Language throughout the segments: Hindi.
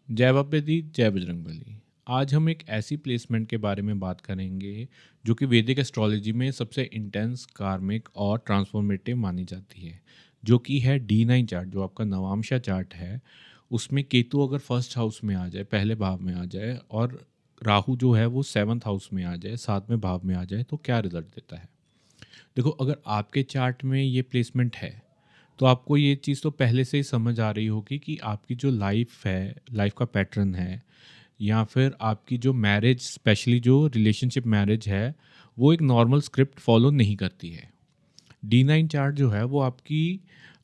जय बाबा दी, जय बजरंगबली। आज हम एक ऐसी प्लेसमेंट के बारे में बात करेंगे जो कि वैदिक एस्ट्रोलॉजी में सबसे इंटेंस, कार्मिक और ट्रांसफॉर्मेटिव मानी जाती है, जो कि है D9 चार्ट। जो आपका नवांशा चार्ट है, उसमें केतु अगर फर्स्ट हाउस में आ जाए, पहले भाव में आ जाए, और राहु जो है वो सेवन्थ हाउस में आ जाए, सातवें भाव में आ जाए, तो क्या रिजल्ट देता है। देखो, अगर आपके चार्ट में ये प्लेसमेंट है तो आपको ये चीज़ तो पहले से ही समझ आ रही होगी कि आपकी जो लाइफ है, लाइफ का पैटर्न है, या फिर आपकी जो मैरिज, स्पेशली जो रिलेशनशिप मैरिज है, वो एक नॉर्मल स्क्रिप्ट फॉलो नहीं करती है। D9 चार्ट जो है वो आपकी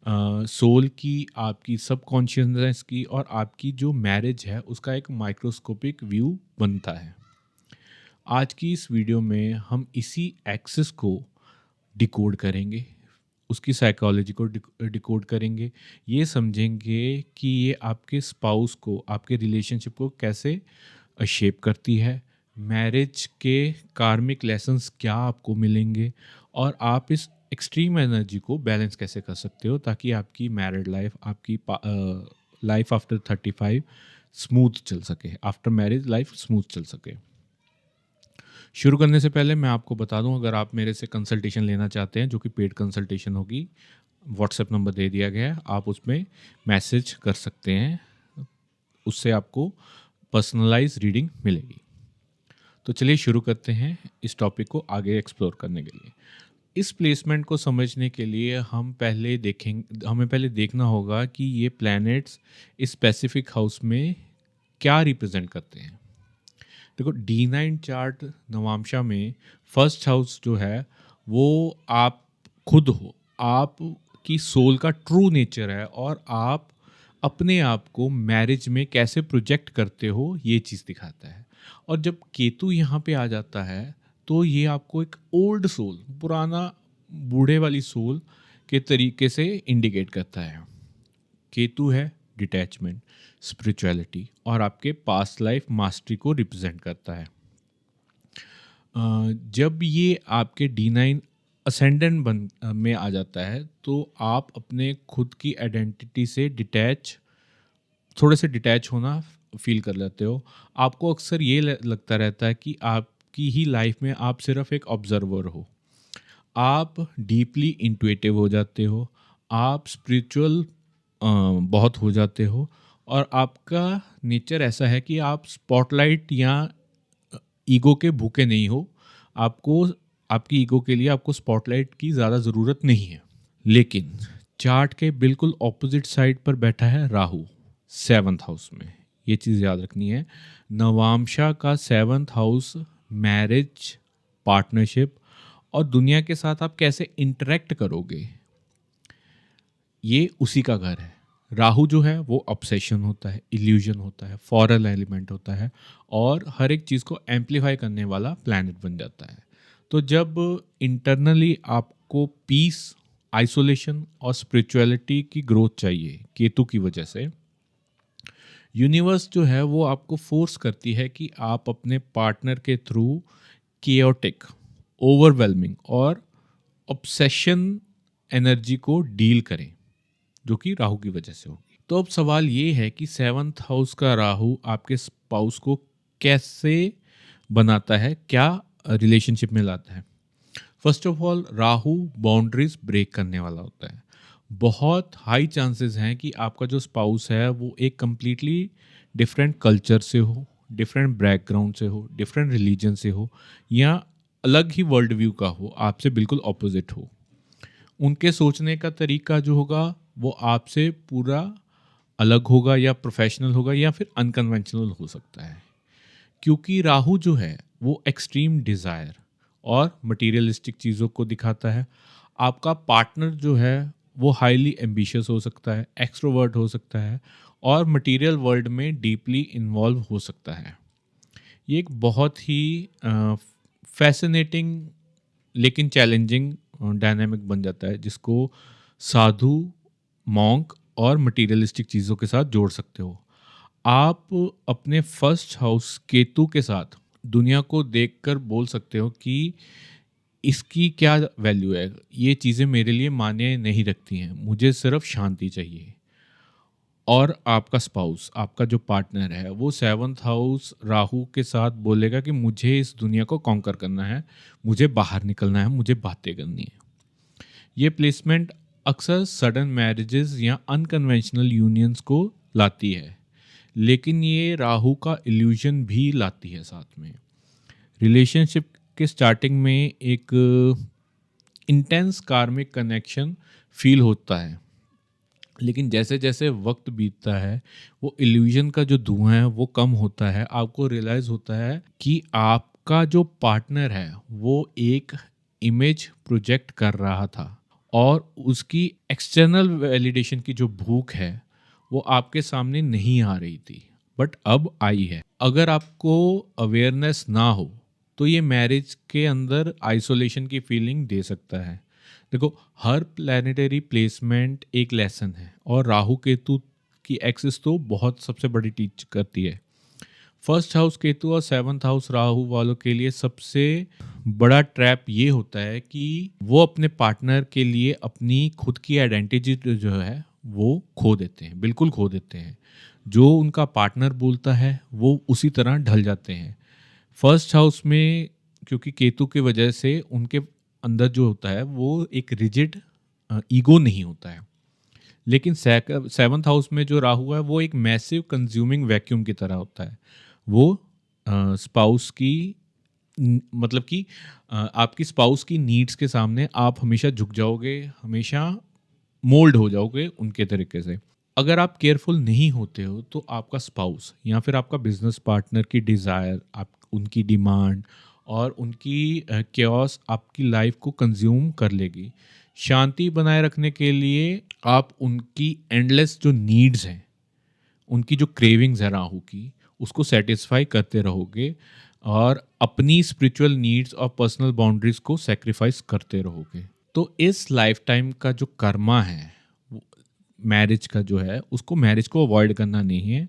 सोल की, आपकी सब कॉन्शियसनेस की और आपकी जो मैरिज है उसका एक माइक्रोस्कोपिक व्यू बनता है। आज की इस वीडियो में हम इसी एक्सिस को डिकोड करेंगे, उसकी साइकोलॉजी को डिकोड करेंगे। ये समझेंगे कि ये आपके स्पाउस को, आपके रिलेशनशिप को कैसे शेप करती है, मैरिज के कार्मिक लेसन्स क्या आपको मिलेंगे, और आप इस एक्सट्रीम एनर्जी को बैलेंस कैसे कर सकते हो ताकि आपकी मैरिड लाइफ, आपकी लाइफ आफ्टर 35 स्मूथ चल सके, आफ्टर मैरिज लाइफ स्मूथ चल सके। शुरू करने से पहले मैं आपको बता दूं, अगर आप मेरे से कंसल्टेशन लेना चाहते हैं, जो कि पेड कंसल्टेशन होगी, व्हाट्सएप नंबर दे दिया गया है, आप उसमें मैसेज कर सकते हैं, उससे आपको पर्सनलाइज रीडिंग मिलेगी। तो चलिए शुरू करते हैं इस टॉपिक को आगे एक्सप्लोर करने के लिए। इस प्लेसमेंट को समझने के लिए हमें पहले देखना होगा कि ये प्लैनेट्स इस स्पेसिफिक हाउस में क्या रिप्रेजेंट करते हैं। देखो, D9 चार्ट नवांशा में फर्स्ट हाउस जो है वो आप खुद हो, आपकी सोल का ट्रू नेचर है, और आप अपने आप को मैरिज में कैसे प्रोजेक्ट करते हो ये चीज़ दिखाता है। और जब केतु यहाँ पे आ जाता है तो ये आपको एक ओल्ड सोल, पुराना, बूढ़े वाली सोल के तरीके से इंडिकेट करता है। केतु है डिटैचमेंट, स्पिरिचुअलिटी और आपके पास्ट लाइफ मास्टरी को रिप्रेजेंट करता है। जब ये आपके D9 असेंडेंट में आ जाता है तो आप अपने खुद की आइडेंटिटी से थोड़े से डिटैच होना फील कर लेते हो। आपको अक्सर ये लगता रहता है कि आपकी ही लाइफ में आप सिर्फ एक ऑब्जर्वर हो। आप डीपली इंट्यूटिव हो जाते हो, आप स्पिरिचुअल बहुत हो जाते हो, और आपका नेचर ऐसा है कि आप स्पॉटलाइट या ईगो के भूखे नहीं हो। आपको, आपकी ईगो के लिए आपको स्पॉटलाइट की ज़्यादा ज़रूरत नहीं है। लेकिन चार्ट के बिल्कुल ऑपोजिट साइड पर बैठा है राहु, सेवन्थ हाउस में। ये चीज़ याद रखनी है, नवांशा का सेवन्थ हाउस मैरिज, पार्टनरशिप और दुनिया के साथ आप कैसे इंटरेक्ट करोगे, ये उसी का घर है। राहु जो है वो ऑब्सेशन होता है, इल्यूजन होता है, फॉरल एलिमेंट होता है, और हर एक चीज़ को एम्पलीफाई करने वाला प्लैनेट बन जाता है। तो जब इंटरनली आपको पीस, आइसोलेशन और स्पिरिचुअलिटी की ग्रोथ चाहिए केतु की वजह से, यूनिवर्स जो है वो आपको फोर्स करती है कि आप अपने पार्टनर के थ्रू केओटिक, ओवरवेलमिंग और ऑब्सेशन एनर्जी को डील करें, जो कि राहु की वजह से होगी। तो अब सवाल ये है कि सेवन्थ हाउस का राहु आपके स्पाउस को कैसे बनाता है, क्या रिलेशनशिप में लाता है। First of all, Rahu boundaries break करने वाला होता है। बहुत हाई चांसेस हैं कि आपका जो स्पाउस है वो एक कम्प्लीटली डिफरेंट कल्चर से हो, डिफरेंट बैकग्राउंड से हो, डिफरेंट रिलीजन से हो, या अलग ही वर्ल्ड व्यू का हो, आपसे बिल्कुल ऑपोजिट हो। उनके सोचने का तरीका जो होगा वो आपसे पूरा अलग होगा, या प्रोफेशनल होगा, या फिर अनकन्वेंशनल हो सकता है। क्योंकि राहु जो है वो एक्सट्रीम डिज़ायर और मटीरियलिस्टिक चीज़ों को दिखाता है। आपका पार्टनर जो है वो हाईली एम्बिशियस हो सकता है, एक्सट्रोवर्ट हो सकता है, और मटेरियल वर्ल्ड में डीपली इन्वॉल्व हो सकता है। ये एक बहुत ही फैसिनेटिंग लेकिन चैलेंजिंग डायनामिक बन जाता है, जिसको साधु, मॉन्क और मटीरियलिस्टिक चीज़ों के साथ जोड़ सकते हो। आप अपने फर्स्ट हाउस केतु के साथ दुनिया को देखकर बोल सकते हो कि इसकी क्या वैल्यू है, ये चीज़ें मेरे लिए मायने नहीं रखती हैं, मुझे सिर्फ शांति चाहिए। और आपका स्पाउस, आपका जो पार्टनर है, वो 7th हाउस राहु के साथ बोलेगा कि मुझे इस दुनिया को कॉन्कर करना है, मुझे बाहर निकलना है, मुझे बातें करनी है। ये प्लेसमेंट अक्सर सडन मैरिजेस या अनकन्वेंशनल यूनियंस को लाती है, लेकिन ये राहु का इल्यूजन भी लाती है साथ में। रिलेशनशिप के स्टार्टिंग में एक इंटेंस कार्मिक कनेक्शन फील होता है, लेकिन जैसे जैसे वक्त बीतता है वो इल्यूजन का जो धुआं है वो कम होता है। आपको रियलाइज होता है कि आपका जो पार्टनर है वो एक इमेज प्रोजेक्ट कर रहा था और उसकी एक्सटर्नल वैलिडेशन की जो भूख है वो आपके सामने नहीं आ रही थी, बट अब आई है। अगर आपको अवेयरनेस ना हो तो ये मैरिज के अंदर आइसोलेशन की फीलिंग दे सकता है। देखो, हर प्लैनेटरी प्लेसमेंट एक लेसन है और राहु केतु की एक्सिस तो बहुत सबसे बड़ी टीच करती है। फर्स्ट हाउस केतु और 7th हाउस राहु वालों के लिए सबसे बड़ा ट्रैप ये होता है कि वो अपने पार्टनर के लिए अपनी खुद की आइडेंटिटी जो है वो खो देते हैं, बिल्कुल खो देते हैं। जो उनका पार्टनर बोलता है वो उसी तरह ढल जाते हैं। फर्स्ट हाउस में क्योंकि केतु की वजह से उनके अंदर जो होता है वो एक रिजिड ईगो नहीं होता है, लेकिन 7th हाउस में जो राहु है वो एक मैसिव कंज्यूमिंग वैक्यूम की तरह होता है। वो स्पाउस की मतलब कि आपकी स्पाउस की नीड्स के सामने आप हमेशा झुक जाओगे, हमेशा मोल्ड हो जाओगे उनके तरीके से। अगर आप केयरफुल नहीं होते हो तो आपका स्पाउस या फिर आपका बिजनेस पार्टनर की डिज़ायर, आप उनकी डिमांड और उनकी क्योस आपकी लाइफ को कंज्यूम कर लेगी। शांति बनाए रखने के लिए आप उनकी एंडलेस जो नीड्स हैं, उनकी जो क्रेविंग्स है राहु की, उसको सेटिस्फाई करते रहोगे और अपनी स्पिरिचुअल नीड्स और पर्सनल बाउंड्रीज को सेक्रीफाइस करते रहोगे। तो इस लाइफ टाइम का जो कर्मा है मैरिज का जो है, उसको मैरिज को अवॉइड करना नहीं है।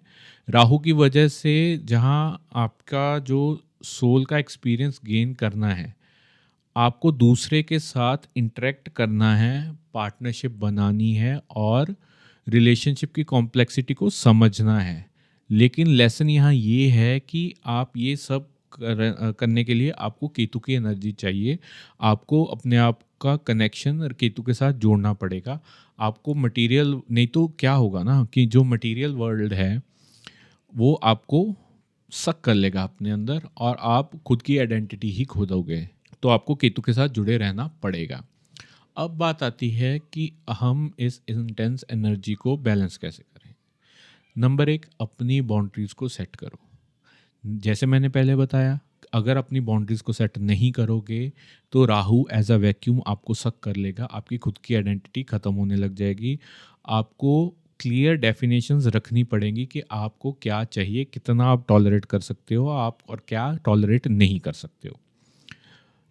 राहु की वजह से जहाँ आपका जो सोल का एक्सपीरियंस गेन करना है, आपको दूसरे के साथ इंटरेक्ट करना है, पार्टनरशिप बनानी है और रिलेशनशिप की कॉम्प्लेक्सिटी को समझना है। लेकिन लेसन यहाँ ये है कि आप ये सब करने के लिए आपको केतु की एनर्जी चाहिए। आपको अपने आप का कनेक्शन केतु के साथ जोड़ना पड़ेगा। आपको मटेरियल नहीं तो क्या होगा ना कि जो मटेरियल वर्ल्ड है वो आपको सक कर लेगा अपने अंदर और आप खुद की आइडेंटिटी ही खो दोगे। तो आपको केतु के साथ जुड़े रहना पड़ेगा। अब बात आती है कि हम इस इंटेंस एनर्जी को बैलेंस कैसे करें। नंबर 1, अपनी बाउंड्रीज को सेट करो। जैसे मैंने पहले बताया, अगर अपनी बाउंड्रीज को सेट नहीं करोगे तो राहु एज अ वैक्यूम आपको सक कर लेगा, आपकी खुद की आइडेंटिटी ख़त्म होने लग जाएगी। आपको क्लियर डेफिनेशंस रखनी पड़ेंगी कि आपको क्या चाहिए, कितना आप टॉलरेट कर सकते हो आप और क्या टॉलरेट नहीं कर सकते हो।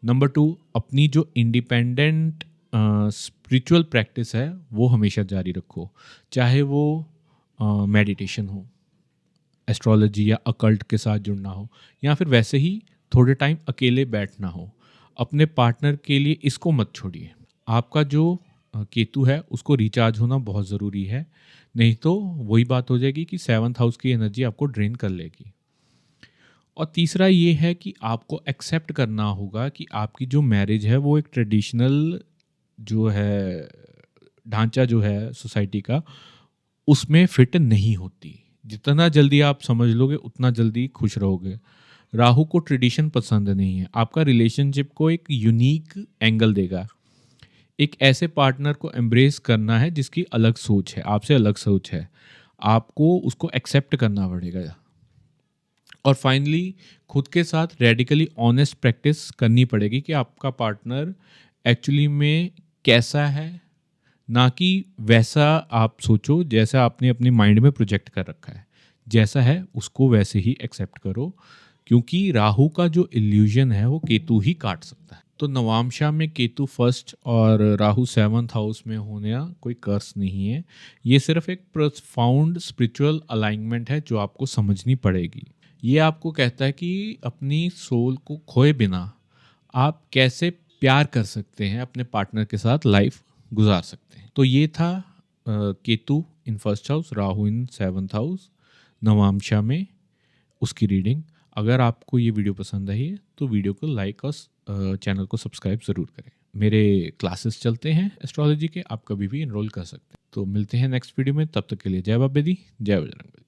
नंबर 2, अपनी जो इंडिपेंडेंट स्पिरिचुअल प्रैक्टिस है वो हमेशा जारी रखो, चाहे वो मेडिटेशन हो, एस्ट्रोलॉजी या अकल्ट के साथ जुड़ना हो, या फिर वैसे ही थोड़े टाइम अकेले बैठना हो। अपने पार्टनर के लिए इसको मत छोड़िए। आपका जो केतु है उसको रिचार्ज होना बहुत ज़रूरी है, नहीं तो वही बात हो जाएगी कि 7th हाउस की एनर्जी आपको ड्रेन कर लेगी। और तीसरा ये है कि आपको एक्सेप्ट करना होगा कि आपकी जो मैरिज है वो एक ट्रेडिशनल जो है ढांचा जो है सोसाइटी का, उसमें फिट नहीं होती। जितना जल्दी आप समझ लोगे उतना जल्दी खुश रहोगे। राहु को ट्रेडिशन पसंद नहीं है, आपका रिलेशनशिप को एक यूनिक एंगल देगा। एक ऐसे पार्टनर को एम्ब्रेस करना है जिसकी अलग सोच है, आपसे अलग सोच है, आपको उसको एक्सेप्ट करना पड़ेगा। और फाइनली खुद के साथ रेडिकली ऑनेस्ट प्रैक्टिस करनी पड़ेगी कि आपका पार्टनर एक्चुअली में कैसा है, ना कि वैसा आप सोचो जैसा आपने अपने माइंड में प्रोजेक्ट कर रखा है। जैसा है उसको वैसे ही एक्सेप्ट करो, क्योंकि राहु का जो इल्यूजन है वो केतु ही काट सकता है। तो नवामशा में केतु फर्स्ट और राहु 7th हाउस में होना कोई कर्स नहीं है, ये सिर्फ एक प्रोफाउंड स्पिरिचुअल अलाइनमेंट है जो आपको समझनी पड़ेगी। ये आपको कहता है कि अपनी सोल को खोए बिना आप कैसे प्यार कर सकते हैं, अपने पार्टनर के साथ लाइफ गुजार सकते हैं। तो ये था Ketu in first house, Rahu in seventh house, Navamsha में उसकी रीडिंग। अगर आपको ये वीडियो पसंद आई है तो वीडियो को लाइक और चैनल को सब्सक्राइब ज़रूर करें। मेरे क्लासेस चलते हैं एस्ट्रोलॉजी के, आप कभी भी इनरोल कर सकते हैं। तो मिलते हैं नेक्स्ट वीडियो में, तब तक के लिए जय बाबा दी, जय बजरंग बली।